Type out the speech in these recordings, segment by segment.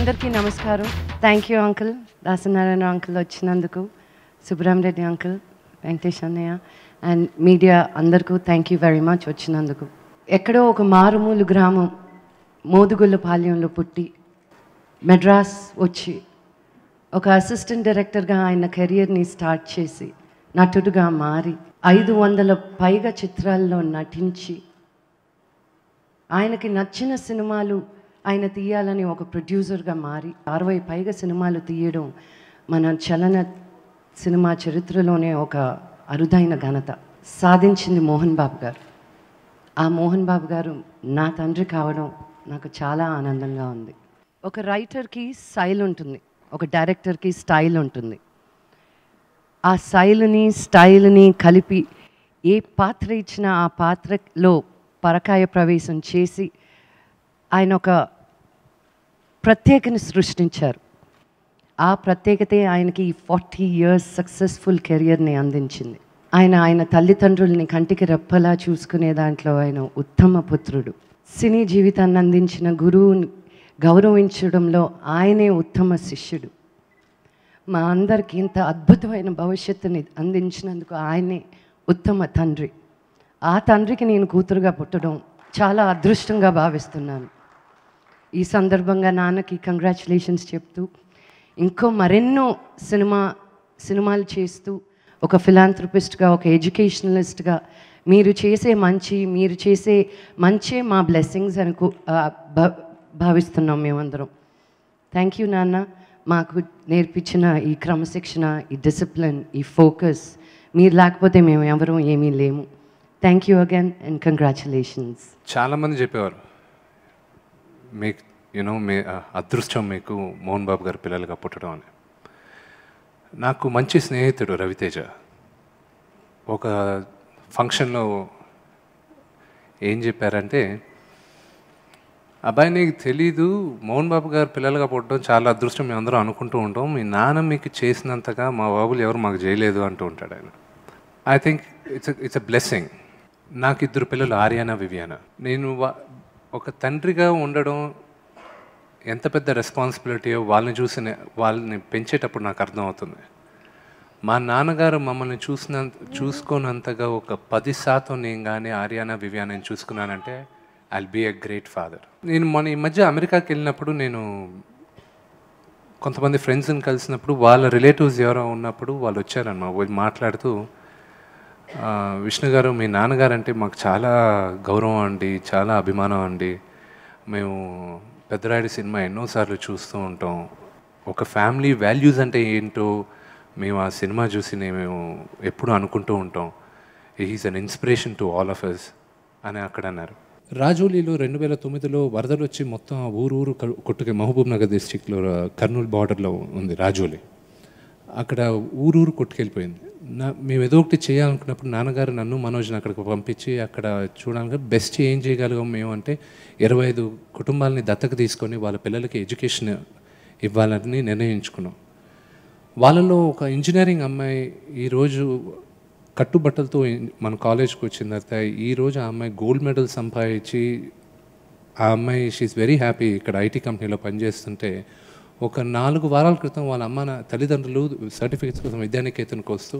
అందరికీ నమస్కారం. Thank you uncle, Dasanarayana uncle వచ్చినందుకు, సుబ్రహ్మరెడ్డి అంకుల్, వెంకటేష్ అన్నయ్య అండ్ మీడియా అందరికీ థ్యాంక్ యూ వెరీ మచ్ వచ్చినందుకు. ఎక్కడో ఒక మారుమూలు గ్రామం మోదుగుళ్ళపాలెంలో పుట్టి మెడ్రాస్ వచ్చి ఒక అసిస్టెంట్ డైరెక్టర్గా ఆయన కెరియర్ని స్టార్ట్ చేసి నటుడుగా మారి 500 పైగా చిత్రాల్లో నటించి ఆయనకి నచ్చిన సినిమాలు ఆయన తీయాలని ఒక ప్రొడ్యూసర్గా మారి 60 పైగా సినిమాలు తీయడం మన చలన సినిమా చరిత్రలోనే ఒక అరుదైన ఘనత సాధించింది మోహన్ బాబు గారు. ఆ మోహన్ బాబు గారు నా తండ్రి కావడం నాకు చాలా ఆనందంగా ఉంది. ఒక రైటర్కి స్టైల్ ఉంటుంది, ఒక డైరెక్టర్కి స్టైల్ ఉంటుంది. ఆ స్టైల్ని కలిపి ఏ పాత్ర ఇచ్చినా ఆ పాత్రలో పరకాయ ప్రవేశం చేసి ఆయన ఒక ప్రత్యేకని సృష్టించారు. ఆ ప్రత్యేకతే ఆయనకి ఈ 40 years సక్సెస్ఫుల్ కెరియర్ని అందించింది. ఆయన తల్లిదండ్రుల్ని కంటికి రెప్పలా చూసుకునే దాంట్లో ఆయన ఉత్తమ పుత్రుడు. సినీ జీవితాన్ని అందించిన గురువుని గౌరవించడంలో ఆయనే ఉత్తమ శిష్యుడు. మా అందరికీ ఇంత అద్భుతమైన భవిష్యత్తుని అందించినందుకు ఆయనే ఉత్తమ తండ్రి. ఆ తండ్రికి నేను కూతురుగా పుట్టడం చాలా అదృష్టంగా భావిస్తున్నాను. ఈ సందర్భంగా నాన్నకి కంగ్రాచులేషన్స్ చెప్తూ ఇంకో మరెన్నో సినిమాలు చేస్తూ ఒక ఫిలాంథ్రపిస్ట్గా, ఒక ఎడ్యుకేషనలిస్ట్గా మీరు చేసే మంచే మా బ్లెస్సింగ్స్ అని భావిస్తున్నాం మేమందరం. థ్యాంక్ యూ నాన్న, మాకు నేర్పించిన ఈ క్రమశిక్షణ, ఈ డిసిప్లిన్, ఈ ఫోకస్ మీరు లేకపోతే మేము ఎవరూ ఏమీ లేము. Thank you again and congratulations. చాలామంది చెప్పేవారు మీకు మీ అదృష్టం మీకు మోహన్ బాబు గారి పిల్లలుగా పుట్టడం అని. నాకు మంచి స్నేహితుడు రవితేజ ఒక ఫంక్షన్లో ఏం చెప్పారంటే, అబ్బాయి నీకు తెలీదు, మోహన్ బాబు గారు పిల్లలుగా పుట్టడం చాలా అదృష్టం మేము అందరం అనుకుంటూ ఉంటాం, మీ నాన్న మీకు చేసినంతగా మా బాబులు ఎవరు మాకు చేయలేదు అంటూ ఉంటాడు ఆయన. I think it's a blessing. నాకు 2 పిల్లలు, ఆర్యానా, వివియానా. నేను ఒక తండ్రిగా ఉండడం ఎంత పెద్ద రెస్పాన్సిబిలిటీయో వాళ్ళని పెంచేటప్పుడు నాకు అర్థమవుతుంది. మా నాన్నగారు మమ్మల్ని చూసుకోనంతగా ఒక 10% నేను కానీ ఆర్యానా, వివియానాని చూసుకున్నానంటే I'll be a great father. నేను ఈ మధ్య అమెరికాకి వెళ్ళినప్పుడు నేను కొంతమంది ఫ్రెండ్స్ని కలిసినప్పుడు వాళ్ళ రిలేటివ్స్ ఎవరో ఉన్నప్పుడు వాళ్ళు వచ్చారన్నమాట. మాట్లాడుతూ, విష్ణు గారు మీ నాన్నగారు అంటే మాకు చాలా గౌరవం అండి, చాలా అభిమానం అండి, మేము పెద్దరాయుడు సినిమా ఎన్నోసార్లు చూస్తూ ఉంటాం, ఒక ఫ్యామిలీ వాల్యూస్ అంటే ఏంటో మేము ఆ సినిమా చూసి మేము ఎప్పుడూ అనుకుంటూ ఉంటాం, he is an inspiration to all of us అని అక్కడ అన్నారు. రాజోలీలో 2009లో వరదలు వచ్చి మొత్తం ఊరు కొట్టుకే, మహబూబ్ నగర్ డిస్ట్రిక్ట్లో కర్నూలు బార్డర్లో ఉంది రాజోలి. అక్కడ ఊరు కొట్టుకెళ్ళిపోయింది. మేము ఏదో ఒకటి చేయాలనుకున్నప్పుడు నాన్నగారు నన్ను మనోజ్ని అక్కడికి పంపించి అక్కడ చూడాలి బెస్ట్ ఏం చేయగలిగాం మేము అంటే 25 కుటుంబాలని దత్తకు తీసుకొని వాళ్ళ పిల్లలకి ఎడ్యుకేషన్ ఇవ్వాలని నిర్ణయించుకున్నాం. వాళ్ళలో ఒక ఇంజనీరింగ్ అమ్మాయి ఈరోజు కట్టుబట్టలతో మన కాలేజ్కి వచ్చిన తర్వాత ఈరోజు ఆ అమ్మాయి గోల్డ్ మెడల్ సంపాదించి ఆ అమ్మాయి షీఈస్ వెరీ హ్యాపీ ఇక్కడ ఐటీ కంపెనీలో పనిచేస్తుంటే, ఒక 4 వారాల క్రితం వాళ్ళ తల్లిదండ్రులు సర్టిఫికేట్స్ కోసం విద్యానికేతన్కి వస్తూ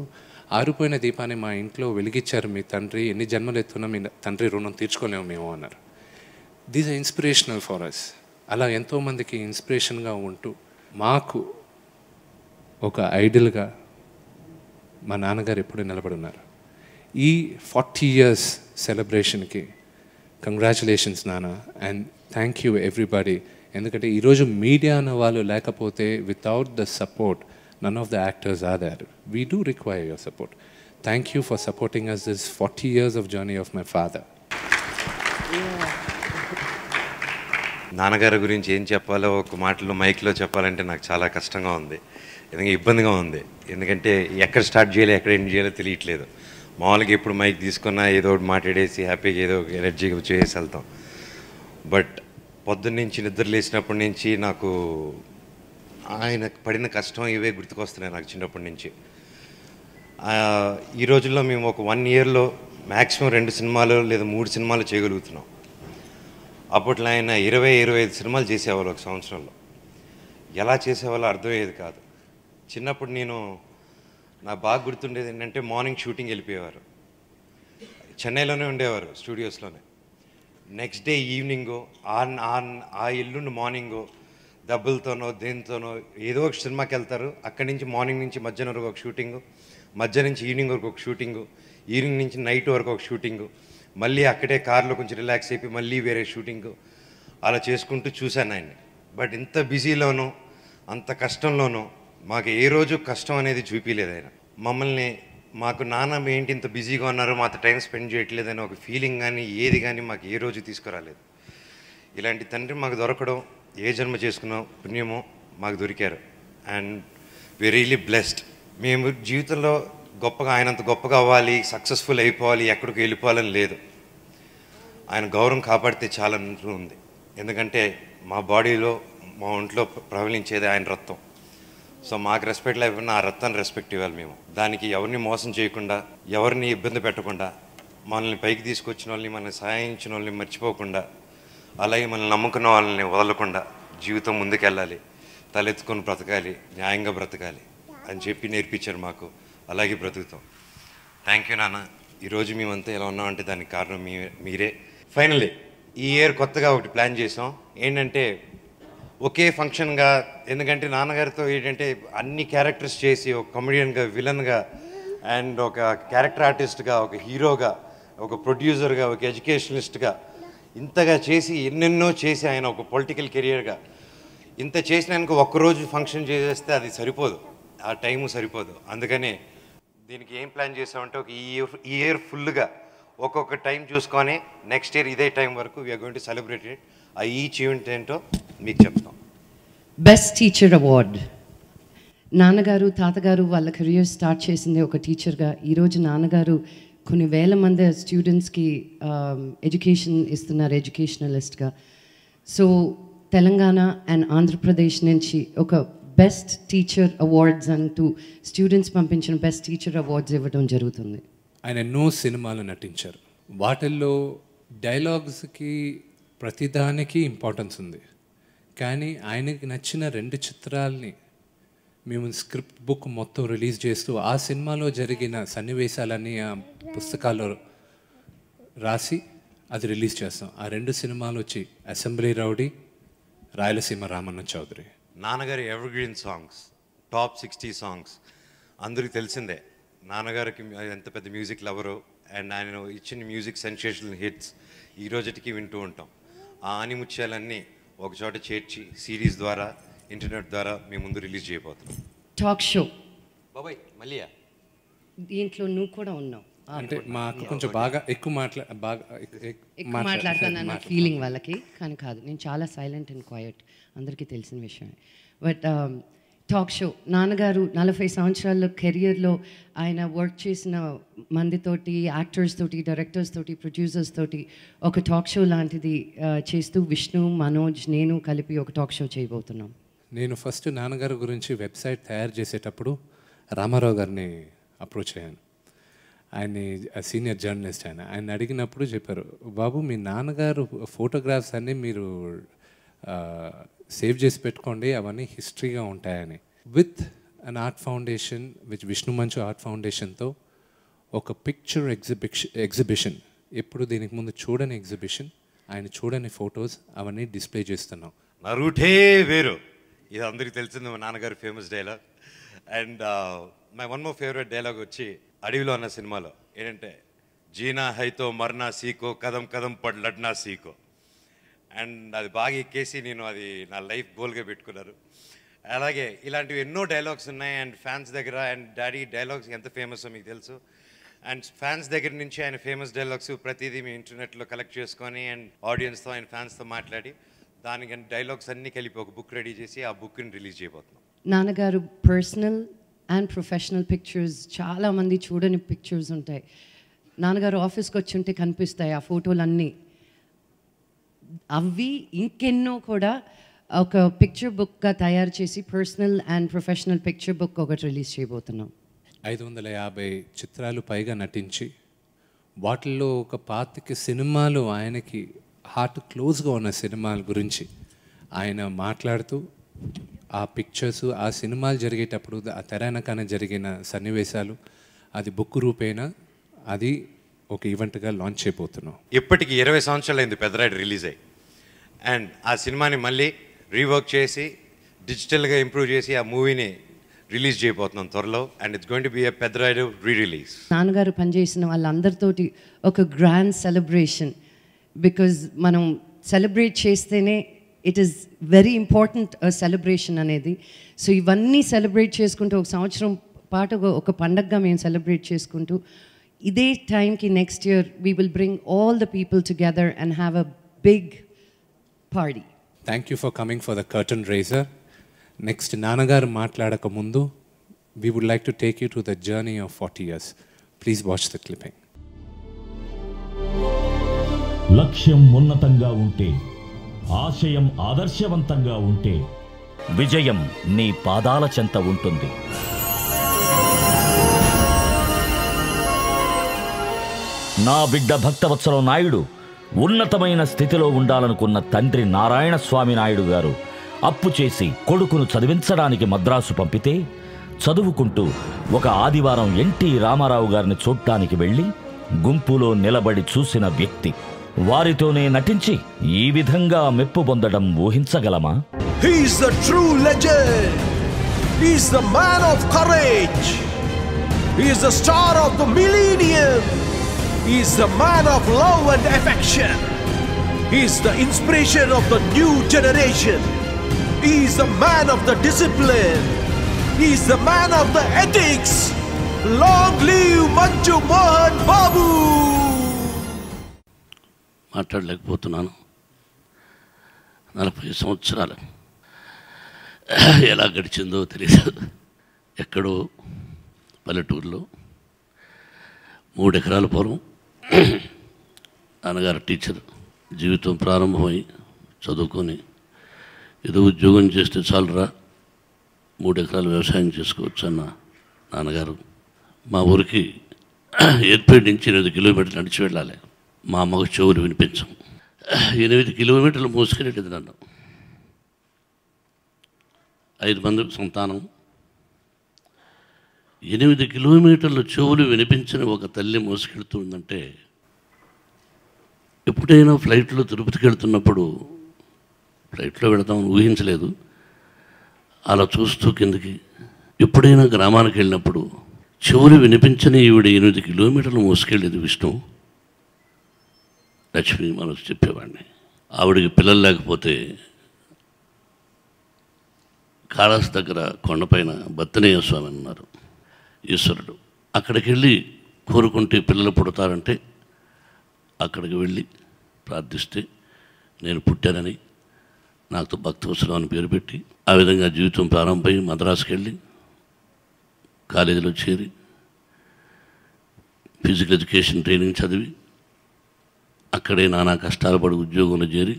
ఆరిపోయిన దీపాన్ని మా ఇంట్లో వెలిగించారు మీ తండ్రి, ఎన్ని జన్మలు ఎత్తున్నా మీ తండ్రి రుణం తీర్చుకోలేము మేము అన్నారు. These are inspirational for us. అలా ఎంతోమందికి ఇన్స్పిరేషన్గా ఉంటూ మాకు ఒక ఐడియల్గా మా నాన్నగారు ఎప్పుడూ నిలబడి ఉన్నారు. ఈ 40 years సెలబ్రేషన్కి కంగ్రాచులేషన్స్ నాన్న, అండ్ థ్యాంక్ యూ ఎవ్రీబడి. ఎందుకంటే ఈరోజు మీడియా అన్న వాళ్ళు లేకపోతే without the support none of the actors are there. We do require your support. Thank you for supporting us this 40 years of journey of my father. నాన్నగారి గురించి ఏం చెప్పాలో ఒక మాటలో మైక్లో చెప్పాలంటే నాకు చాలా కష్టంగా ఉంది, ఎందుకంటే ఇబ్బందిగా ఉంది. ఎందుకంటే ఎక్కడ స్టార్ట్ చేయాలి, ఎక్కడ ఎండ్ చేయాలో తెలియట్లేదు. మామూలుగా ఎప్పుడు మైక్ తీసుకున్నా ఏదో ఒకటి మాట్లాడేసి హ్యాపీగా ఏదో ఎనర్జీగా చేసి వెళ్తాం. బట్ పొద్దున్న నుంచి నిద్ర లేచినప్పటి నుంచి నాకు ఆయన పడిన కష్టం ఇవే గుర్తుకొస్తున్నాయి నాకు చిన్నప్పటి నుంచి. ఈ రోజుల్లో మేము ఒక 1 yearలో మ్యాక్సిమం 2 సినిమాలు లేదా 3 సినిమాలు చేయగలుగుతున్నాం. అప్పట్లో ఆయన 20-25 సినిమాలు చేసేవాళ్ళు ఒక సంవత్సరంలో. ఎలా చేసేవాళ్ళో అర్థమయ్యేది కాదు. చిన్నప్పుడు నాకు బాగా గుర్తుండేది ఏంటంటే మార్నింగ్ షూటింగ్ వెళ్ళిపోయేవారు, చెన్నైలోనే ఉండేవారు స్టూడియోస్లోనే. నెక్స్ట్ డే ఈవినింగో ఆ ఎల్లుండి మార్నింగో డబ్బులతోనో దేనితోనో ఏదో ఒక సినిమాకి వెళ్తారు. అక్కడి నుంచి మార్నింగ్ నుంచి మధ్యాహ్నం వరకు ఒక షూటింగు, మధ్యాహ్నం నుంచి ఈవినింగ్ వరకు ఒక షూటింగు, ఈవినింగ్ నుంచి నైట్ వరకు ఒక షూటింగు, మళ్ళీ అక్కడే కార్లో కొంచెం రిలాక్స్ అయిపోయి మళ్ళీ వేరే షూటింగు, అలా చేసుకుంటూ చూశాను ఆయన్ని. బట్ ఇంత బిజీలోనూ అంత కష్టంలోనూ మాకు ఏ రోజు కష్టం అనేది చూపించలేదు ఆయన. మమ్మల్ని మాకు నాన్న ఏంటి ఇంత బిజీగా ఉన్నారు, మాతో టైం స్పెండ్ చేయట్లేదని ఒక ఫీలింగ్ కానీ ఏది కానీ మాకు ఏ రోజు తీసుకురాలేదు. ఇలాంటి తండ్రి మాకు దొరకడం ఏ జన్మ చేసుకున్న పుణ్యమో మాకు దొరికారు. And we really blessed. మేము జీవితంలో గొప్పగా ఆయనంత గొప్పగా అవ్వాలి, సక్సెస్ఫుల్ అయిపోవాలి, ఎక్కడికి వెళ్ళిపోవాలని లేదు. ఆయన గౌరవం కాపాడితే చాలా ఉంది. ఎందుకంటే మా బాడీలో మా ఒంట్లో ప్రవహించేది ఆయన రక్తం. సో మాకు రెస్పెక్ట్ లేకపోయినా ఆ రక్తాన్ని రెస్పెక్ట్ ఇవ్వాలి మేము. దానికి ఎవరిని మోసం చేయకుండా, ఎవరిని ఇబ్బంది పెట్టకుండా, మనల్ని పైకి తీసుకొచ్చిన వాళ్ళని, మనల్ని సహాయించిన వాళ్ళని మర్చిపోకుండా, అలాగే మనల్ని నమ్ముకున్న వాళ్ళని వదలకుండా జీవితం ముందుకెళ్ళాలి, తలెత్తుకొని బ్రతకాలి, న్యాయంగా బ్రతకాలి అని చెప్పి నేర్పించారు మాకు. అలాగే బ్రతుకుతాం. థ్యాంక్ యూ నాన్న. ఈరోజు మేమంతా ఎలా ఉన్నామంటే దానికి కారణం మీరే. ఫైనల్లీ ఈ ఇయర్ కొత్తగా ఒకటి ప్లాన్ చేసాం. ఏంటంటే ఒకే ఫంక్షన్గా, ఎందుకంటే నాన్నగారితో ఏంటంటే అన్ని క్యారెక్టర్స్ చేసి ఒక కమెడియన్గా, విలన్గా, అండ్ ఒక క్యారెక్టర్ ఆర్టిస్ట్గా, ఒక హీరోగా, ఒక ప్రొడ్యూసర్గా, ఒక ఎడ్యుకేషనిస్ట్గా ఇంతగా చేసి ఎన్నెన్నో చేసి ఆయన ఒక పొలిటికల్ కెరియర్గా ఇంత చేసినాక ఒక్కరోజు ఫంక్షన్ చేసేస్తే అది సరిపోదు, ఆ టైము సరిపోదు. అందుకని దీనికి ఏం ప్లాన్ చేసామంటే ఒక ఈ ఇయర్ ఫుల్గా ఒక్కొక్క టైం చూసుకొని నెక్స్ట్ ఇయర్ ఇదే టైం వరకు we are going to celebrate it. ఆ ఈచ్ ఈవెంట్ ఏంటో మీకు చెప్తాం. Best teacher award. నాన్నగారు తాతగారు వాళ్ళ కెరియర్ స్టార్ట్ చేసింది ఒక టీచర్గా. ఈరోజు నాన్నగారు కొన్ని వేల మంది స్టూడెంట్స్కి ఎడ్యుకేషన్ ఇస్తున్నారు ఎడ్యుకేషనలిస్ట్గా. సో తెలంగాణ అండ్ ఆంధ్రప్రదేశ్ నుంచి ఒక బెస్ట్ టీచర్ అవార్డ్స్ అంటూ స్టూడెంట్స్ పంపించిన బెస్ట్ టీచర్ అవార్డ్స్ ఇవ్వడం జరుగుతుంది. ఆయన ఎన్నో సినిమాలు నటించారు. వాటిల్లో డైలాగ్స్కి ప్రతిదానికి ఇంపార్టెన్స్ ఉంది. కానీ ఆయనకి నచ్చిన 2 చిత్రాల్ని మేము స్క్రిప్ట్ బుక్ మొత్తం రిలీజ్ చేస్తూ ఆ సినిమాలో జరిగిన సన్నివేశాలన్నీ ఆ పుస్తకాల్లో రాసి అది రిలీజ్ చేస్తాం. ఆ 2 సినిమాలు వచ్చి అసెంబ్లీ రౌడీ, రాయలసీమ రామన్న చౌదరి. నాన్నగారి ఎవర్గ్రీన్ సాంగ్స్, టాప్ 60 సాంగ్స్ అందరికీ తెలిసిందే. నాన్నగారికి ఎంత పెద్ద మ్యూజిక్ లవరు, అండ్ ఆయన ఇచ్చిన మ్యూజిక్ సెన్సేషనల్ హిట్స్ ఈ రోజుకి వింటూ ఉంటాం. ఆ ఆనిముత్యాలన్నీ ఒక చోట చేర్చి సిరీస్ ద్వారా, ఇంటర్నెట్ ద్వారా మేము ముందు రిలీజ్ చేయబోతున్నాం. టాక్ షో బాబాయ్ మళ్ళీయా దీంట్లో నువ్వు కూడా ఉన్నావు. అంటే మాకు కొంచెం బాగా ఎక్కువ మాట్లాడుతానన్న ఫీలింగ్ వాళ్ళకి, కానీ కాదు, నేను చాలా సైలెంట్ అండ్ క్వయట్, అందరికీ తెలిసిన విషయమే. బట్ టాక్ షో, నాన్నగారు 40 సంవత్సరాల కెరియర్లో ఆయన వర్క్ చేసిన మందితోటి, యాక్టర్స్ తోటి, డైరెక్టర్స్ తోటి, ప్రొడ్యూసర్స్ తోటి ఒక టాక్ షో లాంటిది చేస్తూ విష్ణు, మనోజ్, నేను కలిపి ఒక టాక్ షో చేయబోతున్నాం. నేను ఫస్ట్ నాన్నగారి గురించి వెబ్సైట్ తయారు చేసేటప్పుడు రామారావు గారిని అప్రోచ్ అయ్యాను. ఆయన్ని సీనియర్ జర్నలిస్ట్ ఆయన అడిగినప్పుడు చెప్పారు, బాబు మీ నాన్నగారు ఫోటోగ్రాఫ్స్ అన్నీ మీరు సేవ్ చేసి పెట్టుకోండి, అవన్నీ హిస్టరీగా ఉంటాయని. With an art foundation, Vishnu మంచు ఆర్ట్ ఫౌండేషన్తో ఒక పిక్చర్ ఎగ్జిబిషన్, ఎప్పుడు దీనికి ముందు చూడని ఎగ్జిబిషన్, ఆయన చూడని ఫొటోస్ అవన్నీ డిస్ప్లే చేస్తున్నాం. నా రూటే వేరు, ఇది అందరికీ తెలిసింది మా నాన్నగారు famous dialogue. And my one more favourite dialogue వచ్చి అడవిలో అన్న సినిమాలో ఏంటంటే, జీనా హైతో మర్నా సీకో, కదం కదం పడ్ లడ్నా సీకో. అండ్ అది బాగా ఎక్కేసి నేను అది నా లైఫ్ గోల్గా పెట్టుకున్నారు. అలాగే ఇలాంటివి ఎన్నో డైలాగ్స్ ఉన్నాయి. అండ్ ఫ్యాన్స్ దగ్గర, అండ్ డాడీ డైలాగ్స్ ఎంత ఫేమస్ మీకు తెలుసు. అండ్ ఫ్యాన్స్ దగ్గర నుంచి ఆయన ఫేమస్ డైలాగ్స్ ప్రతిదీ మేము ఇంటర్నెట్లో కలెక్ట్ చేసుకొని, అండ్ ఆడియన్స్తో, ఆయన ఫ్యాన్స్తో మాట్లాడి దానికి డైలాగ్స్ అన్నీ కలిపి ఒక బుక్ రెడీ చేసి ఆ బుక్ని రిలీజ్ చేయబోతున్నాం. నాన్నగారు పర్సనల్ అండ్ ప్రొఫెషనల్ పిక్చర్స్, చాలామంది చూడని పిక్చర్స్ ఉంటాయి. నాన్నగారు ఆఫీస్కి వచ్చి ఉంటే కనిపిస్తాయి ఆ ఫోటోలన్నీ. అవి ఇంకెన్నో కూడా ఒక పిక్చర్ బుక్గా తయారు చేసి personal and professional picture book ఒకటి రిలీజ్ చేయబోతున్నాం. 550 చిత్రాలు పైగా నటించి వాటిల్లో ఒక 25 సినిమాలు ఆయనకి హార్ట్ క్లోజ్గా ఉన్న సినిమాల గురించి ఆయన మాట్లాడుతూ ఆ పిక్చర్స్, ఆ సినిమాలు జరిగేటప్పుడు ఆ తెరనకన జరిగిన సన్నివేశాలు, అది బుక్ రూపేణా అది ఒక ఈవెంట్గా లాంచ్ చేయబోతున్నాం. ఇప్పటికి 20 సంవత్సరాలైంది పెద్దరాయుడు రిలీజ్ అయ్యి. అండ్ ఆ సినిమాని మళ్ళీ రీవర్క్ చేసి డిజిటల్గా ఇంప్రూవ్ చేసి ఆ మూవీని రిలీజ్ చేయబోతున్నాం త్వరలో. And it's going to be a Peddarayudu release. నాన్నగారు పనిచేసిన వాళ్ళందరితోటి ఒక గ్రాండ్ సెలబ్రేషన్. బికాజ్ మనం సెలబ్రేట్ చేస్తేనే it is very important celebration అనేది. సో ఇవన్నీ సెలబ్రేట్ చేసుకుంటూ ఒక సంవత్సరం పాటు ఒక పండగగా మేము సెలబ్రేట్ చేసుకుంటూ ఇదే టైంకి next year we will bring all the people together and have a big party. Thank you for coming for the curtain raiser. Next నాన్నగారు మాట్లాడక ముందు we would like to take you to the journey of 40 years. Please watch the clipping. లక్ష్యం ఉన్నతంగా ఉంటే, ఆశయం ఆదర్శవంతంగా ఉంటే విజయం నీ పాదాల చెంత ఉంటుంది. నా బిడ్డ భక్తవత్సల నాయుడు ఉన్నతమైన స్థితిలో ఉండాలనుకున్న తండ్రి నారాయణ స్వామి నాయుడు గారు అప్పు చేసి కొడుకును చదివించడానికి మద్రాసు పంపితే చదువుకుంటూ ఒక ఆదివారం ఎన్టీ రామారావు గారిని చూడ్డానికి వెళ్ళి గుంపులో నిలబడి చూసిన వ్యక్తి. వారితోనే నటించి ఈ విధంగా మెప్పు పొందడం ఊహించగలమా? He is the true legend. He is the man of courage. He is the star of the millennium. He is the man of love and affection. He is the inspiration of the new generation. He is the man of the discipline. He is the man of the ethics. Long live Manju Mohan Babu. మాట్లాడలేకపోతున్నాను. 40 సంవత్సరాలు ఎలా గడిచిందో తెలియదు. ఎక్కడో పల్లెటూరులో 3 ఎకరాల పొలం, నాన్నగారు teacher, జీవితం ప్రారంభమై చదువుకొని ఏదో ఉద్యోగం చేస్తే చాలురా 3 ఎకరాలు వ్యవసాయం చేసుకోవచ్చు అన్న నాన్నగారు మా ఊరికి ఏర్పేట నుంచి 8 కిలోమీటర్లు నడిచి వెళ్ళాలి. మా అమ్మకు చెవులు వినిపించం. 8 కిలోమీటర్లు మోసుకెళ్ళేది నన్ను. 5 మంది సంతానం. 8 కిలోమీటర్లు చెవులు వినిపించిన ఒక తల్లి మోసుకెళ్తుందంటే, ఎప్పుడైనా ఫ్లైట్లో తిరుపతికి వెళ్తున్నప్పుడు ఫ్లైట్లో వెళతామని ఊహించలేదు. అలా చూస్తూ కిందకి ఎప్పుడైనా గ్రామానికి వెళ్ళినప్పుడు చెవులు వినిపించని ఈవిడ 8 కిలోమీటర్లు మోసుకెళ్ళేది విష్ణు, లక్ష్మి మనసు చెప్పేవాడిని. ఆవిడికి పిల్లలు లేకపోతే కాళాస్ దగ్గర కొండపైన బత్తనేయ స్వామి అన్నారు ఈశ్వరుడు. అక్కడికి వెళ్ళి కోరుకుంటే పిల్లలు పుడతారంటే అక్కడికి వెళ్ళి ప్రార్థిస్తే నేను పుట్టానని నాకు భక్తవత్సలం అని పేరు పెట్టి ఆ విధంగా జీవితం ప్రారంభమై మద్రాసుకి వెళ్ళి కాలేజీలో చేరి ఫిజికల్ ఎడ్యుకేషన్ ట్రైనింగ్ చదివి అక్కడే నానా కష్టాలు పడి ఉద్యోగంలో చేరి,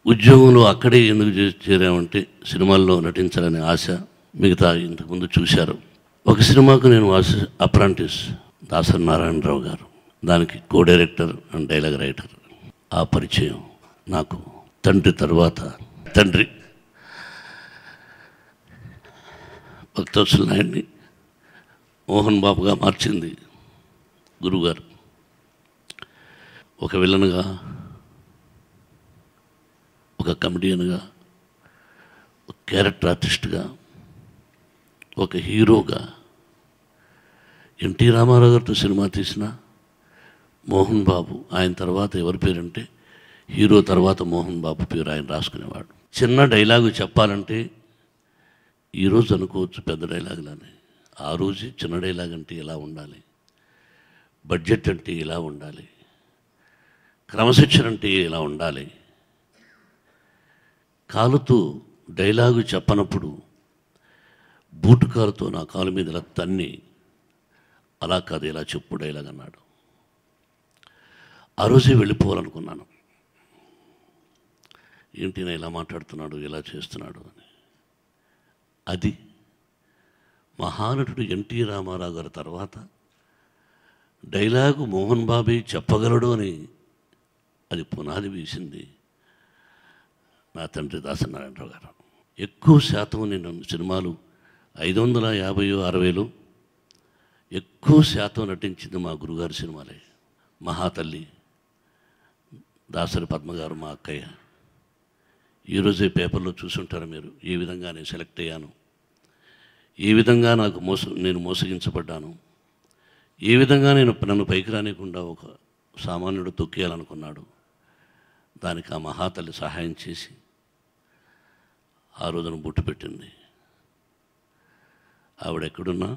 ఉద్యోగంలో అక్కడే ఎందుకు చేరామంటే సినిమాల్లో నటించాలనే ఆశ. మిగతా ఇంతకుముందు చూశారు. ఒక సినిమాకు నేను అప్రాంటిస్ దాసరి నారాయణరావు గారు, దానికి co director and dialogue writer. ఆ పరిచయం నాకు తండ్రి తర్వాత తండ్రి భక్తవత్సల నాయుడిని మోహన్ బాబుగా మార్చింది గురువుగారు. ఒక విలన్గా, ఒక కమెడియన్గా, ఒక క్యారెక్టర్ ఆర్టిస్ట్గా, ఒక హీరోగా. ఎన్టీ రామారావు గారితో సినిమా తీసిన మోహన్ బాబు, ఆయన తర్వాత ఎవరి పేరంటే హీరో తర్వాత మోహన్ బాబు పేరు ఆయన రాసుకునేవాడు. చిన్న డైలాగు చెప్పాలంటే ఈరోజు అనుకోవచ్చు పెద్ద డైలాగులని, ఆ రోజు చిన్న డైలాగ్ అంటే ఇలా ఉండాలి, బడ్జెట్ అంటే ఇలా ఉండాలి, క్రమశిక్షణ అంటే ఇలా ఉండాలి. కాలుతో డైలాగు చెప్పనప్పుడు బూటు కాలుతో నా కాలు మీద ఇలా తన్ని, అలా కాదు ఇలా చెప్పు డైలాగ్ అన్నాడు. ఆ రోజే వెళ్ళిపోవాలనుకున్నాను. ఏంటి నా ఇలా మాట్లాడుతున్నాడు, ఇలా చేస్తున్నాడు అని. అది మహానటుడు ఎన్టీ రామారావు గారి తర్వాత డైలాగు మోహన్ బాబే చెప్పగలడు అని అది పునాది వేసింది నా తండ్రి దాసరి నారాయణరావు గారు. ఎక్కువ శాతం నేను సినిమాలు 550 60లో ఎక్కువ శాతం నటించింది మా గురుగారి సినిమాలే. మహాతల్లి, దాసరి పద్మగారు మా అక్కయ్య. ఈరోజే పేపర్లో చూసుంటారు మీరు ఏ విధంగా నేను సెలెక్ట్ అయ్యాను, ఏ విధంగా నేను మోసగించబడ్డాను, ఏ విధంగా నన్ను పైకి రానికుండా ఒక సామాన్యుడు తొక్కేయాలనుకున్నాడు. దానికి ఆ మహాతల్లి సహాయం చేసి ఆ రోజున బొట్టు పెట్టింది. ఆవిడ ఎక్కడున్నా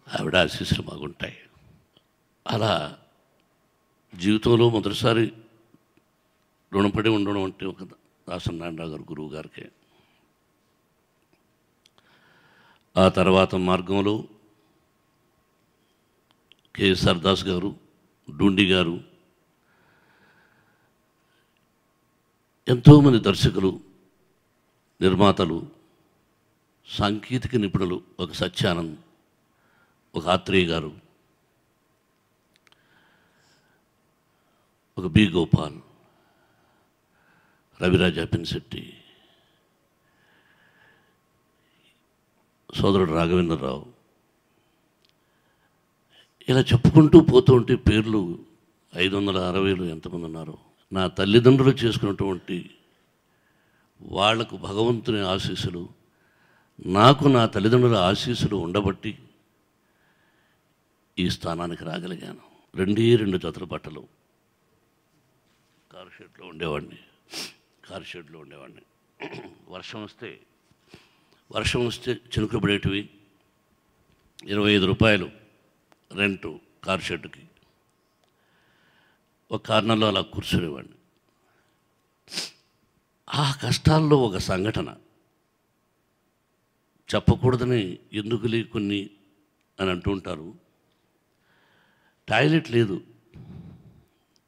ఆవిడ ఆశీస్సులు బాగుంటాయి. అలా జీవితంలో మొదటిసారి రుణపడి ఉండడం అంటే ఒక దాసరి నారాయణరావు గారు గురువు గారికి. ఆ తర్వాత మార్గంలో కేఎస్ఆర్ దాస్ గారు, డూండి గారు, ఎంతోమంది దర్శకులు, నిర్మాతలు, సాంకేతిక నిపుణులు, ఒక సత్యానంద్, ఒక ఆత్రేయ గారు, ఒక బి గోపాల్, రవిరాజ పెన్శెట్టి, సోదరుడు రాఘవేంద్రరావు, ఇలా చెప్పుకుంటూ పోతూ ఉంటే పేర్లు 560లో ఎంతమంది ఉన్నారో. నా తల్లిదండ్రులు చేసుకున్నటువంటి వాళ్లకు భగవంతుని ఆశీస్సులు, నాకు నా తల్లిదండ్రుల ఆశీస్సులు ఉండబట్టి ఈ స్థానానికి రాగలిగాను. 2 జతల బట్టలు కారు షెడ్లో ఉండేవాడిని. వర్షం వస్తే చినుకులు పడేటివి. 25 రూపాయలు రెంటు కారు షెడ్కి. ఒక కార్నర్లో అలా కూర్చునేవాడిని. ఆ కష్టాల్లో ఒక సంఘటన చెప్పకూడదని ఎందుకులే కొన్ని అని అంటూ ఉంటారు. టాయిలెట్ లేదు,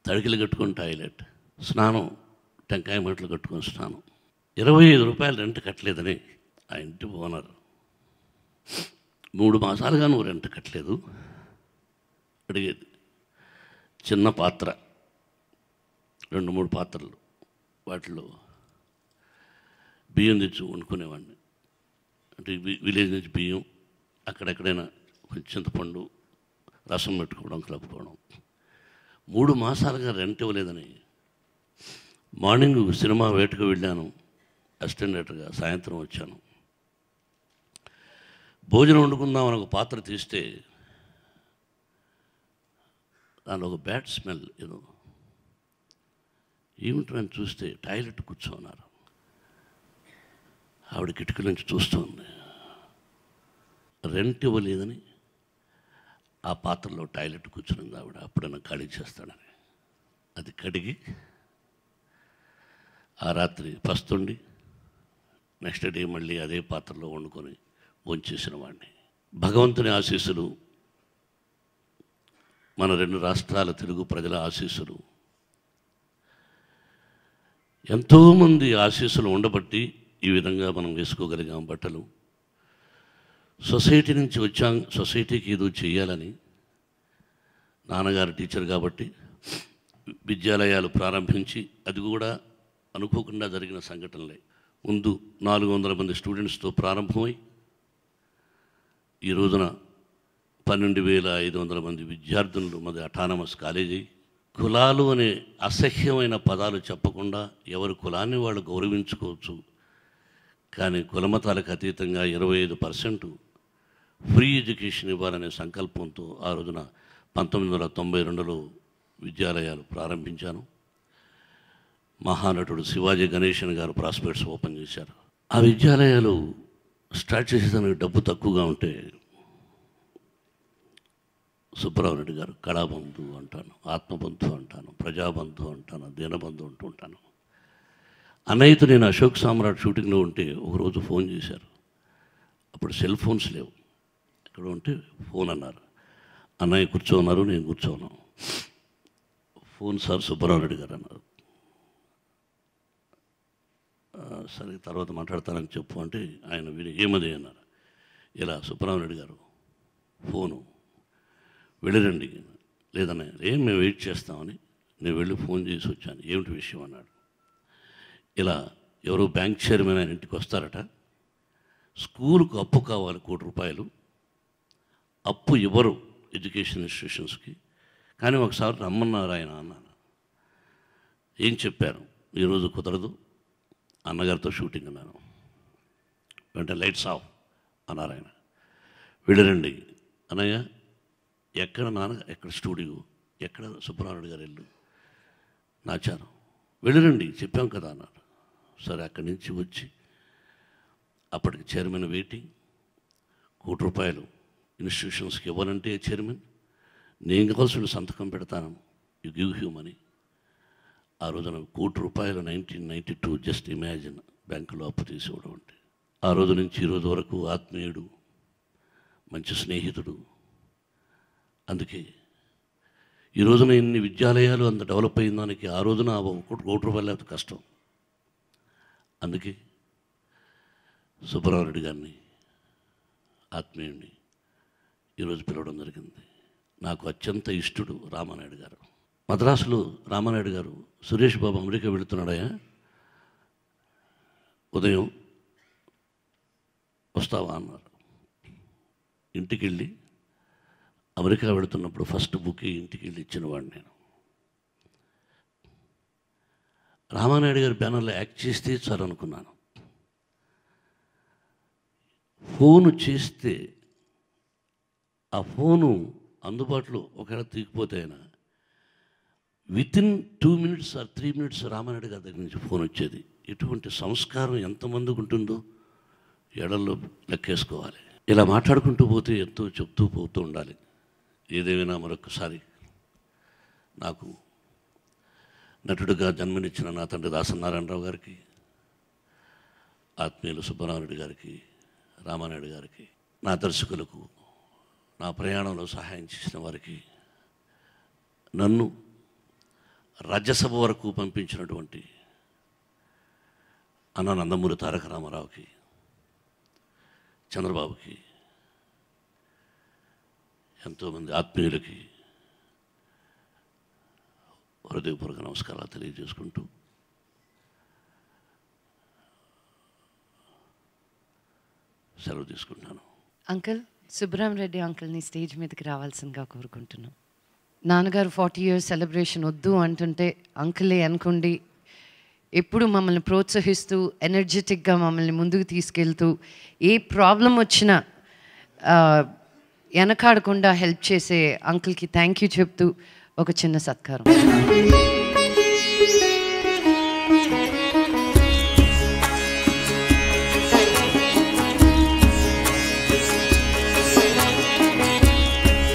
తడికిలు కట్టుకొని టాయిలెట్, స్నానం టెంకాయ మట్లు కట్టుకొని స్నానం. 25 రూపాయలు రెంట్ కట్టలేదని ఆ ఇంటి ఓనర్ 3 మాసాలుగా నువ్వు రెంట్ కట్టలేదు అడిగేది. చిన్న పాత్ర, 2-3 పాత్రలు, వాటిలో బియ్యం తెచ్చి వండుకునేవాడిని. అంటే విలేజ్ నుంచి బియ్యం, అక్కడెక్కడైనా కొంచెం చింతపండు, రసం పెట్టుకోవడం, కలుపుకోవడం. 3 మాసాలుగా రెంట్ ఇవ్వలేదని మార్నింగ్ సినిమా వేటకు వెళ్ళాను అసిస్టెంట్ డైరెక్టర్గా. సాయంత్రం వచ్చాను. భోజనం వండుకుందామని ఒక పాత్ర తీస్తే దానిలో ఒక బ్యాడ్ స్మెల్. ఏదో ఏమిటని చూస్తే టాయిలెట్ కూర్చోన్నారు. ఆవిడ కిటికీ నుంచి చూస్తుంది. రెంట్ ఇవ్వలేదని ఆ పాత్రలో టాయిలెట్ కూర్చునింది ఆవిడ. అప్పుడైనా ఖాళీ చేస్తాడని అది కడిగి ఆ రాత్రి పస్తుండి నెక్స్ట్ డే మళ్ళీ అదే పాత్రలో వండుకొని భోంచేసిన వాడిని. భగవంతుని ఆశీస్సులు, మన 2 రాష్ట్రాల తెలుగు ప్రజల ఆశీస్సులు, ఎంతోమంది ఆశీస్సులు ఉండబట్టి ఈ విధంగా మనం వేసుకోగలిగాం బట్టలు. సొసైటీ నుంచి వచ్చాం, సొసైటీకి ఏదో చేయాలని. నాన్నగారు టీచర్ కాబట్టి విద్యాలయాలు ప్రారంభించి, అది కూడా అనుకోకుండా జరిగిన సంఘటనలే. ముందు 400 మంది స్టూడెంట్స్తో ప్రారంభమై ఈ రోజున 12,500 మంది విద్యార్థులు మాది అటానమస్ కాలేజీ. కులాలు అనే అసహ్యమైన పదాలు చెప్పకుండా ఎవరి కులాన్ని వాళ్ళు గౌరవించుకోవచ్చు. కానీ కులమతాలకు అతీతంగా 25% ఫ్రీ ఎడ్యుకేషన్ ఇవ్వాలనే సంకల్పంతో ఆ రోజున 1992లో విద్యాలయాలు ప్రారంభించాను. మహానటుడు శివాజీ గణేశన్ గారు ప్రాస్పెక్ట్స్ ఓపెన్ చేశారు. ఆ విద్యాలయాలు స్టార్ట్ చేసేదానికి డబ్బు తక్కువగా ఉంటే సుబ్బారావు రెడ్డి గారు కళాబంధు అంటాను, ఆత్మబంధు అంటాను, ప్రజాబంధు అంటాను, దీనబంధు అంటూ ఉంటాను. అన్నయ్యతో నేను అశోక్ సామ్రాట్ షూటింగ్లో ఉంటే ఒకరోజు ఫోన్ చేశారు. అప్పుడు సెల్ ఫోన్స్ లేవు. ఎక్కడ ఉంటే ఫోన్ అన్నారు. అన్నయ్య కూర్చోన్నారు, నేను కూర్చోను. ఫోన్ సార్ సుబ్బారావు రెడ్డి గారు అన్నారు. సరే తర్వాత మాట్లాడతానని చెప్పు అంటే ఆయన విని ఏమది అన్నారు. ఇలా సుబ్బారావు రెడ్డి గారు ఫోను, వెళ్ళిరండి. లేదన్నయ్య, ఏం మేము వెయిట్ చేస్తామని నేను వెళ్ళి ఫోన్ చేసి వచ్చాను. ఏమిటి విషయం అన్నాడు. ఇలా ఎవరో బ్యాంక్ చైర్మన్ ఆయన ఇంటికి వస్తారట, స్కూలుకు అప్పు కావాలి ₹1 కోటి, అప్పు ఇవ్వరు ఎడ్యుకేషన్ ఇన్స్టిట్యూషన్స్కి, కానీ ఒకసారి రమ్మన్నారు ఆయన అన్నాను. ఏం చెప్పారు, ఈరోజు కుదరదు, అన్నగారితో షూటింగ్ అన్నాను. వెంటనే లైట్స్ ఆఫ్ అన్నారు ఆయన. వెళ్ళరండి అన్నయ్య, ఎక్కడ నాన్న, ఎక్కడ స్టూడియో, ఎక్కడ సుబ్రహ్మణ్యుడు గారు ఇల్లు, నాచారం, వెళ్ళరండి చెప్పాం కదా అన్నారు. సరే అక్కడి నుంచి వచ్చి అప్పటికి చైర్మన్ వెయిటింగ్, ₹1 కోటి ఇన్స్టిట్యూషన్స్కి ఇవ్వాలంటే చైర్మన్, నేను కావాల్సిన సంతకం పెడతాను, యు గివ్ హ్యూ మనీ. ఆ రోజున ₹1 కోటి 1992, జస్ట్ ఇమాజిన్, బ్యాంకులో అప్పు తీసుకోవడం అంటే. ఆ రోజు నుంచి ఈరోజు వరకు ఆత్మీయుడు, మంచి స్నేహితుడు. అందుకే ఈ రోజున ఇన్ని విద్యాలయాలు అంత డెవలప్ అయిన దానికి ఆ రోజున ₹1 కోటి లేకపోతే కష్టం. అందుకే సుబ్రహ్మణ్యుడు గారిని, ఆత్మీయుడిని ఈరోజు పిలవడం జరిగింది. నాకు అత్యంత ఇష్టడు రామానాయుడు గారు. మద్రాసులో రామానాయుడు గారు, సురేష్ బాబు అమెరికా వెళుతున్నాడయా, ఉదయం వస్తావా అన్నారు. ఇంటికి వెళ్ళి, అమెరికా వెళుతున్నప్పుడు ఫస్ట్ బుక్ ఇంటికి వెళ్ళి ఇచ్చినవాడు నేను. రామానాయుడు గారి బ్యానర్లో యాక్ట్ చేస్తే చాలు అనుకున్నాను. ఫోను చేస్తే ఆ ఫోను అందుబాటులో ఒకవేళ తీగిపోతే అయినా within 2 minutes or 3 minutes Ramanaidu గారి దగ్గర నుంచి ఫోన్ వచ్చేది. ఇటువంటి సంస్కారం ఎంతమందికి ఉంటుందో ఎడల్లో లెక్కేసుకోవాలి. ఇలా మాట్లాడుకుంటూ పోతే ఎంతో చెప్తూ పోతూ ఉండాలి. ఏదేమైనా మరొకసారి నాకు నటుడిగా జన్మనిచ్చిన నా తండ్రి దాసనారాయణరావు గారికి, ఆత్మీయులు సుబ్బరామరెడ్డి గారికి, రామానాయుడు గారికి, నా దర్శకులకు, నా ప్రయాణంలో సహాయం చేసిన వారికి, నన్ను రాజ్యసభ వరకు పంపించినటువంటి అన్న నందమూరి తారక రామారావుకి, చంద్రబాబుకి, ఎంతోమంది ఆత్మీయులకి హృదయపూర్వక నమస్కారాలు తెలియజేసుకుంటూ సెలవు తీసుకుంటున్నాను. అంకుల్, సుబ్రహ్మరెడ్డి అంకుల్ని స్టేజ్ మీదకి రావాల్సిందిగా కోరుకుంటున్నాం. నాన్నగారు 40 years సెలబ్రేషన్ వద్దు అంటుంటే అంకులే అనుకోండి, ఎప్పుడు మమ్మల్ని ప్రోత్సహిస్తూ ఎనర్జెటిక్గా మమ్మల్ని ముందుకు తీసుకెళ్తూ ఏ ప్రాబ్లం వచ్చినా వెనకాడకుండా హెల్ప్ చేసే అంకుల్కి థ్యాంక్ యూ చెప్తూ ఒక చిన్న సత్కారం.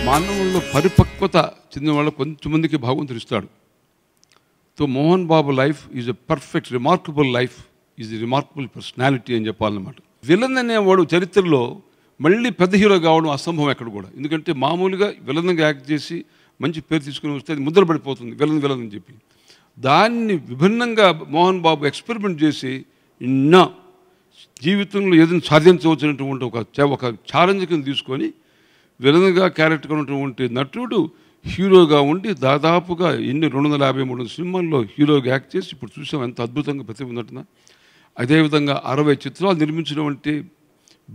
మానవుల్లో పరిపక్వత చెందిన వాళ్ళ కొంతమందికి భగవంతుడు ఇస్తాడు. So Mohan Babu life is a perfect remarkable life, is a remarkable personality అని చెప్పాలన్నమాట. విలన్ అనేవాడు చరిత్రలో మళ్ళీ పెద్ద హీరో కావడం అసంభవం ఎక్కడ కూడా. ఎందుకంటే మామూలుగా విలన్గా యాక్ట్ చేసి మంచి పేరు తీసుకుని వస్తే అది ముద్ర పడిపోతుంది విలన్ విలన్ అని చెప్పి. దాన్ని విభిన్నంగా మోహన్ బాబు ఎక్స్పెరిమెంట్ చేసి ఇన్న జీవితంలో ఏదైనా సాధించవచ్చినటువంటి ఒక ఛాలెంజ్ కింద తీసుకొని విలన్గా క్యారెక్టర్ ఉన్నటువంటి నటుడు హీరోగా ఉండి దాదాపుగా 253 సినిమాల్లో హీరోగా యాక్ట్ చేసి ఇప్పుడు చూసాం ఎంత అద్భుతంగా ప్రతిభ ఉన్నట్టున. అదేవిధంగా 60 చిత్రాలు నిర్మించినటువంటి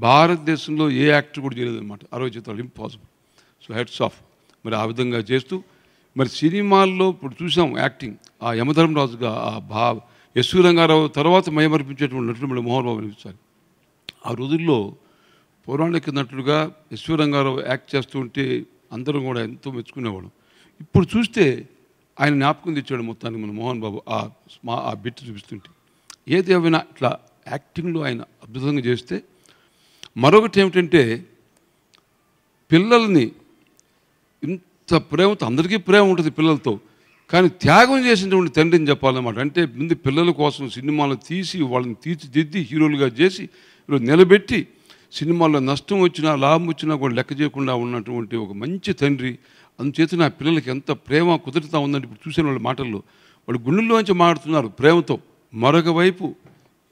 భారతదేశంలో ఏ యాక్టర్ కూడా చేయలేదన్నమాట. 60 చిత్రాలు ఇంపాసిబుల్. So heads of. మరి ఆ విధంగా చేస్తూ మరి సినిమాల్లో ఇప్పుడు చూసాం యాక్టింగ్, ఆ యమధర్మరాజుగా ఆ ఎస్వి రంగారావు తర్వాత మయమర్పించేటువంటి నటుడు మళ్ళీ మోహన్ బాబు అనిపించాలి. ఆ రోజుల్లో పౌరాణిక నటుడుగా ఎస్వి రంగారావు యాక్ట్ చేస్తూ ఉంటే అందరూ కూడా ఎంతో మెచ్చుకునేవాడు. ఇప్పుడు చూస్తే ఆయన జ్ఞాపకం తెచ్చాడు మొత్తానికి మన మోహన్ బాబు ఆ బిట్ చూపిస్తుంటే. ఏది ఏమైనా ఇట్లా యాక్టింగ్లో ఆయన అద్భుతంగా చేస్తే, మరొకటి ఏమిటంటే పిల్లల్ని ఇంత ప్రేమతో, అందరికీ ప్రేమ ఉంటుంది పిల్లలతో, కానీ త్యాగం చేసినటువంటి తండ్రిని చెప్పాలన్నమాట. అంటే ముందు పిల్లల కోసం సినిమాలు తీసి వాళ్ళని తీర్చిదిద్ది హీరోలుగా చేసి నిలబెట్టి సినిమాల్లో నష్టం వచ్చినా లాభం వచ్చినా కూడా లెక్క చేయకుండా ఉన్నటువంటి ఒక మంచి తండ్రి. అందుచేత నా పిల్లలకి ఎంత ప్రేమ కుదురుతా ఉందంటే ఇప్పుడు చూసిన వాళ్ళ మాటల్లో వాళ్ళు గుండెల్లోంచి మాట్లాడుతున్నారు ప్రేమతో. మరొక వైపు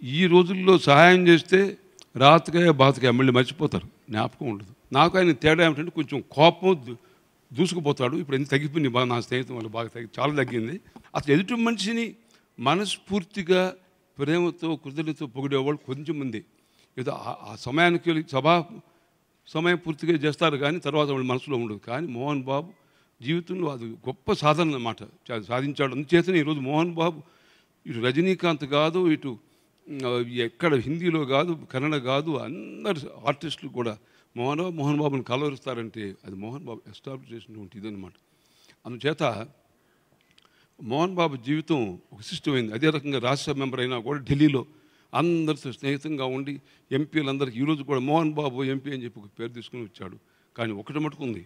ఈ రోజుల్లో సహాయం చేస్తే రాతకాయ బాతకాయ మళ్ళీ మర్చిపోతారు, జ్ఞాపకం ఉండదు. నాకు ఆయన తేడా ఏమిటంటే కొంచెం కోపం దూసుకుపోతాడు. ఇప్పుడు ఎందుకు తగ్గిపోయింది బాగా, నా స్నేహితం వల్ల బాగా చాలా తగ్గింది. అసలు ఎదుటి మనిషిని మనస్ఫూర్తిగా ప్రేమతో కృతజ్ఞతతో పొగిడేవాళ్ళు కొంచెం మంది. ఏదో ఆ సమయానికి సమయం పూర్తిగా చేస్తారు కానీ తర్వాత వాళ్ళ మనసులో ఉండదు. కానీ మోహన్ బాబు జీవితంలో అది గొప్ప సాధన అన్నమాట, సాధించాడు. అందుచేతనే ఈరోజు మోహన్ బాబు ఇటు రజనీకాంత్ కాదు, ఇటు ఎక్కడ హిందీలో కాదు, కన్నడ కాదు, అందరు ఆర్టిస్టులు కూడా మోహన్ బాబుని కలవరుస్తారంటే అది మోహన్ బాబు ఎస్టాబ్లిష్ చేసినటువంటి ఇదన్నమాట. అందుచేత మోహన్ బాబు జీవితం ఒక సిస్టమైంది. అదే రకంగా రాజ్యసభ మెంబర్ అయినా కూడా ఢిల్లీలో అందరితో స్నేహితంగా ఉండి ఎంపీలందరికీ ఈరోజు కూడా మోహన్ బాబు ఎంపీ అని చెప్పి ఒక పేరు తీసుకుని వచ్చాడు. కానీ ఒకటి మటుకుంది,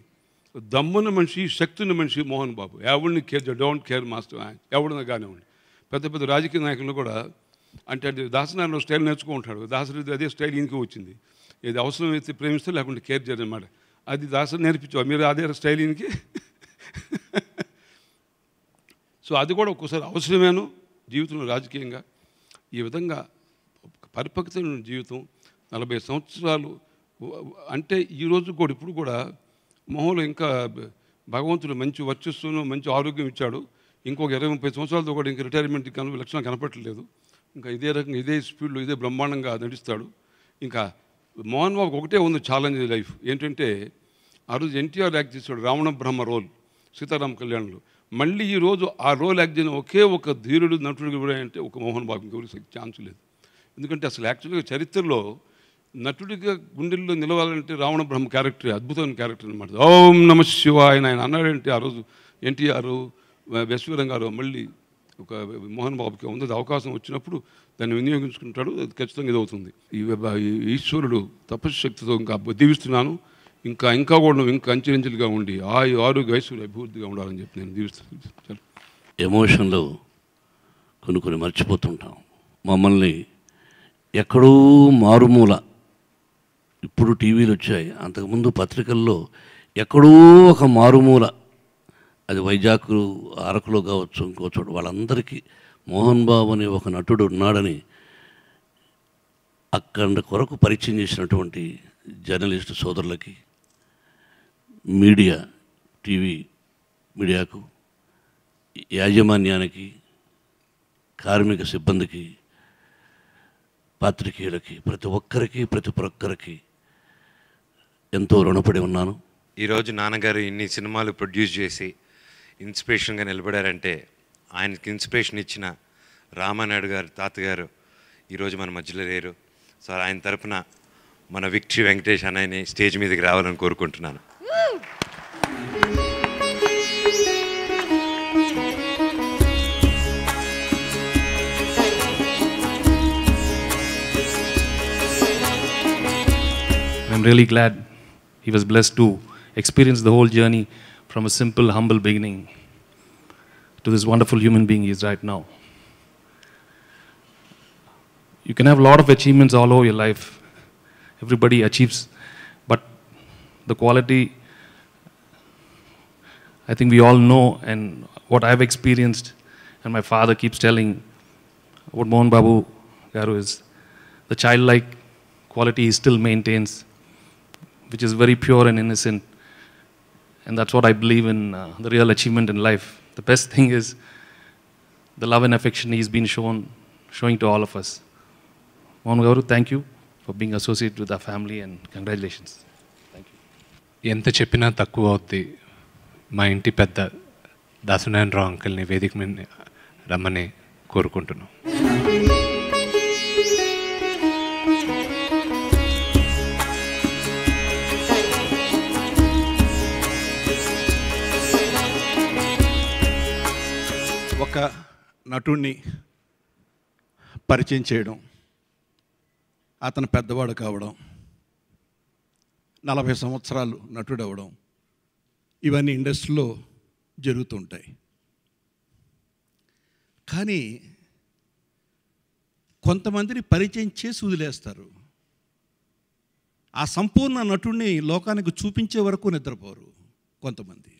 దమ్మున్న మనిషి, శక్తున్న మనిషి మోహన్ బాబు. ఎవరిని డోంట్ కేర్ మాస్టర్, ఎవడన్నా కానివ్వండి. పెద్ద పెద్ద రాజకీయ నాయకులు కూడా అంటే దాసనారాయణ స్టైల్ నేర్చుకుంటాడు. దాసరి అదే స్టైల్ ఇంకో వచ్చింది. ఏది అవసరమైతే ప్రేమిస్తే లేకుంటే కేర్ చేయనమాట. అది దాసరి నేర్పించావు మీరు, అదే స్టైల్ ఇంకి. సో అది కూడా ఒక్కోసారి అవసరమేను జీవితంలో రాజకీయంగా. ఈ విధంగా పరిపక్వత జీవితం 40 సంవత్సరాలు అంటే ఈరోజు కూడా ఇప్పుడు కూడా మొహంలో ఇంకా భగవంతుడు మంచి వర్చస్సును మంచి ఆరోగ్యం ఇచ్చాడు. ఇంకొక 20-30 సంవత్సరాలతో కూడా ఇంకా రిటైర్మెంట్ లక్షణం కనపట్టలేదు. ఇంకా ఇదే రకంగా ఇదే స్పీడ్లో ఇదే బ్రహ్మాండంగా నడుస్తాడు. ఇంకా మోహన్ బాబుకి ఒకటే ఉంది ఛాలెంజ్ లైఫ్ ఏంటంటే, ఆ రోజు ఎన్టీఆర్ యాక్ట్ చేశాడు రావణ బ్రహ్మ రోల్ సీతారాం కళ్యాణ్లో. మళ్ళీ ఈరోజు ఆ రోల్ యాక్ట్ చేయని ఒకే ఒక ధీరుడు నటుడు కూడా అంటే ఒక మోహన్ బాబు, ఇంకెవరికి ఛాన్స్ లేదు. ఎందుకంటే అసలు యాక్చువల్గా చరిత్రలో నటుడిగా గుండెల్లో నిలవాలంటే రావణ బ్రహ్మ క్యారెక్టర్ అద్భుతమైన క్యారెక్టర్ అనమాట. ఓం నమ శివాయ ఆయన అన్నాడంటే ఆ రోజు ఎన్టీఆర్ వెశ్వరం గారు మళ్ళీ ఒక మోహన్ బాబుకి ఉంది అవకాశం వచ్చినప్పుడు దాన్ని వినియోగించుకుంటాడు. అది ఖచ్చితంగా ఇదవుతుంది. ఈ ఈశ్వరుడు తపశ్శక్తితో ఇంకా దీవిస్తున్నాను. ఇంకా కూడా నువ్వు ఇంకా అంచెలంచెలుగా ఉండి ఆరోగ్య ఐశ్వర్య అభివృద్ధిగా ఉండాలని చెప్పి నేను దీవిస్తున్నాను. ఎమోషన్లో కొన్ని మర్చిపోతుంటాం. మమ్మల్ని ఎక్కడో మారుమూల, ఇప్పుడు టీవీలు వచ్చాయి, అంతకుముందు పత్రికల్లో ఎక్కడో ఒక మారుమూల, అది వైజాగ్ అరకులో కావచ్చు ఇంకో చోటు, వాళ్ళందరికీ మోహన్ బాబు అనే ఒక నటుడు ఉన్నాడని అక్కడ కొరకు పరిచయం చేసినటువంటి జర్నలిస్టు సోదరులకి, మీడియా, టీవీ మీడియాకు, యాజమాన్యానికి, కార్మిక సిబ్బందికి, పాత్రికేయులకి, ప్రతి ఒక్కరికి ఎంతో రుణపడి ఉన్నాను. ఈరోజు నాన్నగారు ఇన్ని సినిమాలు ప్రొడ్యూస్ చేసి ఇన్స్పిరేషన్గా నిలబడారంటే ఆయనకి ఇన్స్పిరేషన్ ఇచ్చిన రామానాయుడు గారు తాతగారు ఈరోజు మన మధ్యలో లేరు. సో ఆయన తరపున మన విక్టరీ వెంకటేష్ అన్నయ్యని స్టేజ్ మీదకి రావాలని కోరుకుంటున్నాను. I'm really glad he was blessed to experience the whole journey from a simple, humble beginning to this wonderful human being he is right now. You can have a lot of achievements all over your life. Everybody achieves, but the quality, I think we all know, and what I've experienced, and my father keeps telling about Mohan Babu Garu is the childlike quality he still maintains, which is very pure and innocent. And that's what I believe in, the real achievement in life. The best thing is the love and affection he's been showing to all of us. Mohan Garu, thank you for being associated with our family and congratulations. Thank you. ఎంత చెప్పినా తక్కువ అవుద్ది. మా ఇంటి పెద్ద దాసనారాయణరావు అంకుల్ని వేదిక మీద రమ్మని కోరుకుంటున్నాం. ఒక నటుడిని పరిచయం చేయడం, అతను పెద్దవాడు కావడం, 40 సంవత్సరాలు నటుడు అవ్వడం, ఇవన్నీ ఇండస్ట్రీలో జరుగుతుంటాయి. కానీ కొంతమందిని పరిచయం చేసి వదిలేస్తారు. ఆ సంపూర్ణ నటుడిని లోకానికి చూపించే వరకు నిద్రపోరు. కొంతమంది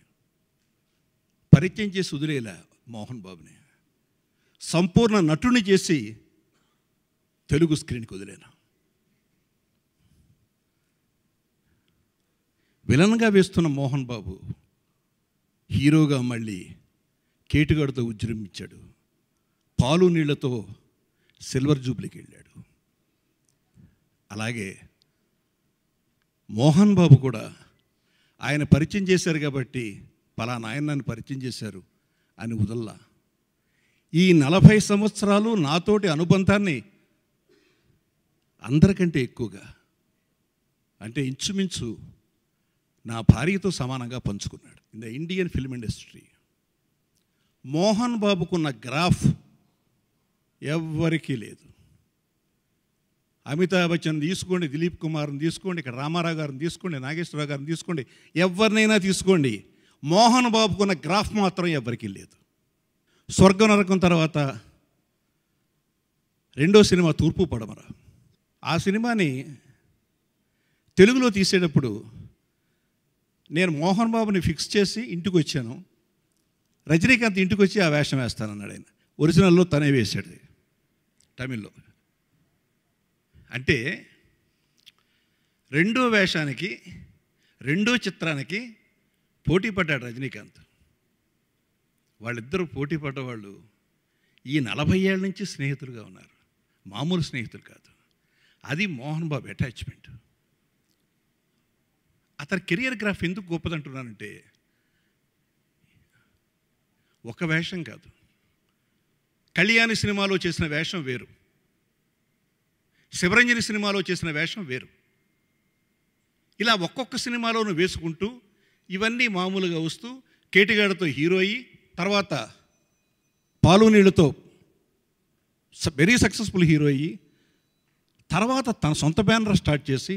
పరిచయం చేసి వదిలేలా మోహన్ బాబుని సంపూర్ణ నటుని చేసి తెలుగు స్క్రీన్కి వదిలేను. విలన్గా వేస్తున్న మోహన్ బాబు హీరోగా మళ్ళీ కేటుగాడితో ఉజ్జరించాడు. పాలు నీళ్లతో సిల్వర్ జూబ్లీకి వెళ్ళాడు. అలాగే మోహన్ బాబు కూడా ఆయన పరిచయం చేశారు కాబట్టి పలానా ఆయన నన్ను పరిచయం చేశారు అని వదల్లా. ఈ 40 సంవత్సరాలు నాతోటి అనుబంధాన్ని అందరికంటే ఎక్కువగా, అంటే ఇంచుమించు నా భార్యతో సమానంగా పంచుకున్నాడు in the Indian film industry. Mohan బాబుకున్న గ్రాఫ్ ఎవ్వరికీ లేదు. అమితాబ్ బచ్చన్ తీసుకోండి, దిలీప్ కుమార్ని తీసుకోండి, ఇక్కడ రామారావు గారిని తీసుకోండి, నాగేశ్వరరావు గారిని తీసుకోండి, ఎవరినైనా తీసుకోండి, మోహన్ బాబుకున్న గ్రాఫ్ మాత్రం ఎవరికీ లేదు. స్వర్గం నరకం తర్వాత రెండో సినిమా తూర్పు పడమర. ఆ సినిమాని తెలుగులో తీసేటప్పుడు నేను మోహన్ బాబుని ఫిక్స్ చేసి ఇంటికి వచ్చాను. రజనీకాంత్ ఇంటికి వచ్చి ఆ వేషం వేస్తానన్నాడు. ఆయన ఒరిజినల్లో తనే వేశాడు తమిళ్లో. అంటే రెండో వేషానికి, రెండో చిత్రానికి పోటీ పడ్డాడు రజనీకాంత్. వాళ్ళిద్దరూ పోటీ పడ్డవాళ్ళు ఈ 40 ఏళ్ళ నుంచి స్నేహితులుగా ఉన్నారు. మామూలు స్నేహితులు కాదు. అది మోహన్ బాబు అటాచ్మెంట్. అతని కెరియర్ గ్రాఫ్ ఎందుకు గొప్పదంటున్నానంటే, ఒక వేషం కాదు, కళ్యాణి సినిమాలో చేసిన వేషం వేరు, శివరంజని సినిమాలో చేసిన వేషం వేరు. ఇలా ఒక్కొక్క సినిమాలోనూ వేసుకుంటూ ఇవన్నీ మామూలుగా వస్తూ కేటిగాడితో హీరో అయ్యి, తర్వాత పాలు నీళ్ళతో వెరీ సక్సెస్ఫుల్ హీరో అయ్యి, తర్వాత తన సొంత బ్యానర్ స్టార్ట్ చేసి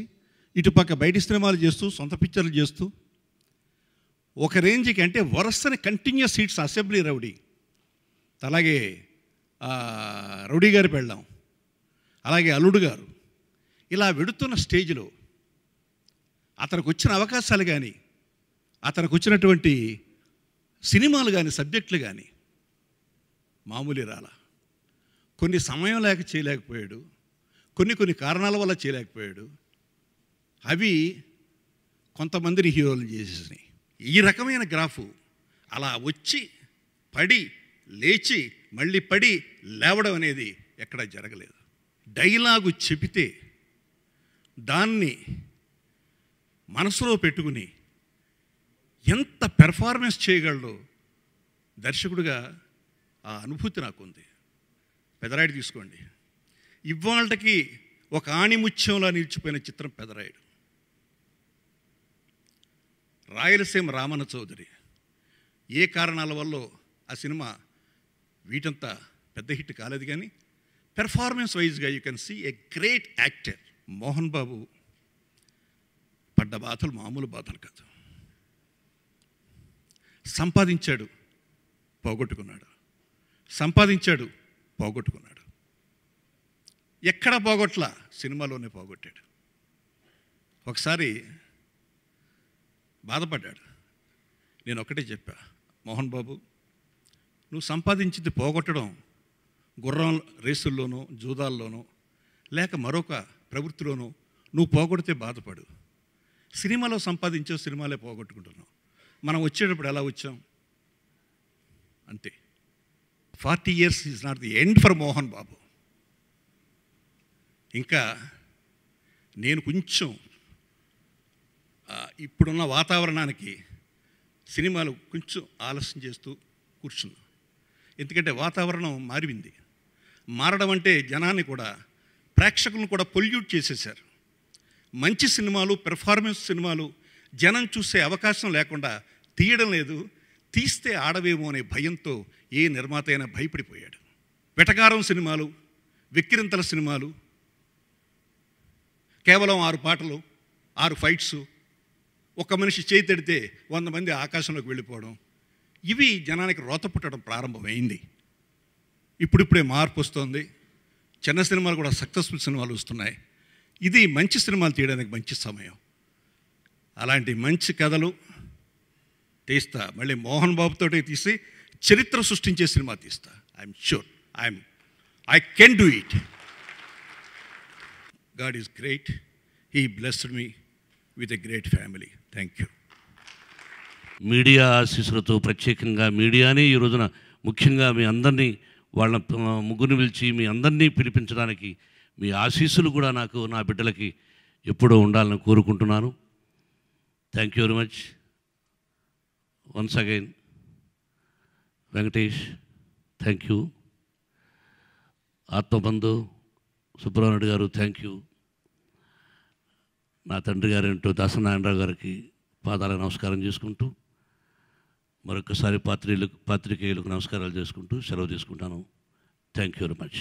ఇటుపక్క బయటి సినిమాలు చేస్తూ సొంత పిక్చర్లు చేస్తూ ఒక రేంజ్కి, అంటే వరుసని కంటిన్యూస్ సీట్స్, అసెంబ్లీ రౌడీ, అలాగే రౌడీ గారి పెళ్ళాం, అలాగే అల్లుడు గారు, ఇలా వెడుతున్న స్టేజ్లో అతనికి వచ్చిన అవకాశాలు కానీ, అతనికి వచ్చినటువంటి సినిమాలు కానీ, సబ్జెక్టులు కానీ మామూలు రాలా. కొన్ని సమయం లేక చేయలేకపోయాడు, కొన్ని కారణాల వల్ల చేయలేకపోయాడు. అవి కొంతమందిని హీరోలు చేసేసినాయి. ఈ రకమైన గ్రాఫు అలా వచ్చి పడి లేచి మళ్ళీ పడి లేవడం అనేది ఎక్కడా జరగలేదు. డైలాగు చెబితే దాన్ని మనసులో పెట్టుకుని ఎంత పెర్ఫార్మెన్స్ చేయగలడో దర్శకుడిగా ఆ అనుభూతి నాకుంది. పెదరాయుడు తీసుకోండి, ఇవాళకి ఒక ఆణిముత్యంలా నిలిచిపోయిన చిత్రం పెదరాయుడు. రాయలసీమ రామన్న చౌదరి ఏ కారణాల వల్ల ఆ సినిమా వీటంతా పెద్ద హిట్ కాలేదు, కానీ పెర్ఫార్మెన్స్ వైజ్గా you can see a great actor. Mohan Babu పడ్డ బాధలు మామూలు బాధలు కాదు. సంపాదించాడు, పోగొట్టుకున్నాడు, సంపాదించాడు, పోగొట్టుకున్నాడు. ఎక్కడ పోగొట్లా, సినిమాలోనే పోగొట్టాడు. ఒకసారి బాధపడ్డాడు. నేను ఒకటే చెప్పా, మోహన్ బాబు, నువ్వు సంపాదించింది పోగొట్టడం గుర్రం రేసుల్లోనో జూదాల్లోనో లేక మరొక ప్రవృత్తిలోనో నువ్వు పోగొడితే బాధపడు. సినిమాలో సంపాదించావు, సినిమాలే పోగొట్టుకుంటున్నావు. మనం వచ్చేటప్పుడు ఎలా వచ్చాం అంతే. 40 years is not the end for Mohan Babu. ఇంకా నేను కొంచెం ఇప్పుడున్న వాతావరణానికి సినిమాలు కొంచెం ఆలస్యం చేస్తూ కూర్చున్నాం. ఎందుకంటే వాతావరణం మారింది. మారడం అంటే జనాన్ని కూడా, ప్రేక్షకులను కూడా పొల్యూట్ చేసేశారు. మంచి సినిమాలు, పెర్ఫార్మెన్స్ సినిమాలు జనం చూసే అవకాశం లేకుండా తీయడం లేదు. తీస్తే ఆడవేమో అనే భయంతో ఏ నిర్మాత అయినా భయపడిపోయాడు. వెటకారం సినిమాలు, వెక్కిరింతల సినిమాలు, కేవలం 6 పాటలు, 6 ఫైట్సు, ఒక మనిషి చేయి తడితే 100 మంది ఆకాశంలోకి వెళ్ళిపోవడం, ఇవి జనానికి రోత పుట్టడం ప్రారంభమైంది. ఇప్పుడిప్పుడే మార్పు వస్తుంది. చిన్న సినిమాలు కూడా సక్సెస్ఫుల్ సినిమాలు వస్తున్నాయి. ఇది మంచి సినిమాలు తీయడానికి మంచి సమయం. అలాంటి మంచి కథలు తీస్తా. మళ్ళీ మోహన్ బాబుతోటి తీసి చరిత్ర సృష్టించే సినిమా తీస్తా. I'm sure, I can do it. God is great. He blessed me with a great family. Thank you. Media ఆశీస్సులతో, ప్రత్యేకంగా మీడియానే ఈ రోజున ముఖ్యంగా మీ అందరినీ వాళ్ళ ముగ్గురిని పిలిచి మీ అందరినీ పిలిపించడానికి మీ ఆశీస్సులు కూడా నాకు, నా బిడ్డలకి ఎప్పుడూ ఉండాలని కోరుకుంటున్నాను. Thank you very much once again. Venkatesh, thank you. Atmabandhu Subrahmanyudu గారు, థ్యాంక్ యూ. నా తండ్రి గారు ఏంటో దాసనారాయణరావు గారికి పాదాలకు నమస్కారం చేసుకుంటూ, మరొకసారి పాత్రికేయులకు నమస్కారాలు చేసుకుంటూ సెలవు తీసుకుంటాను. Thank you very much.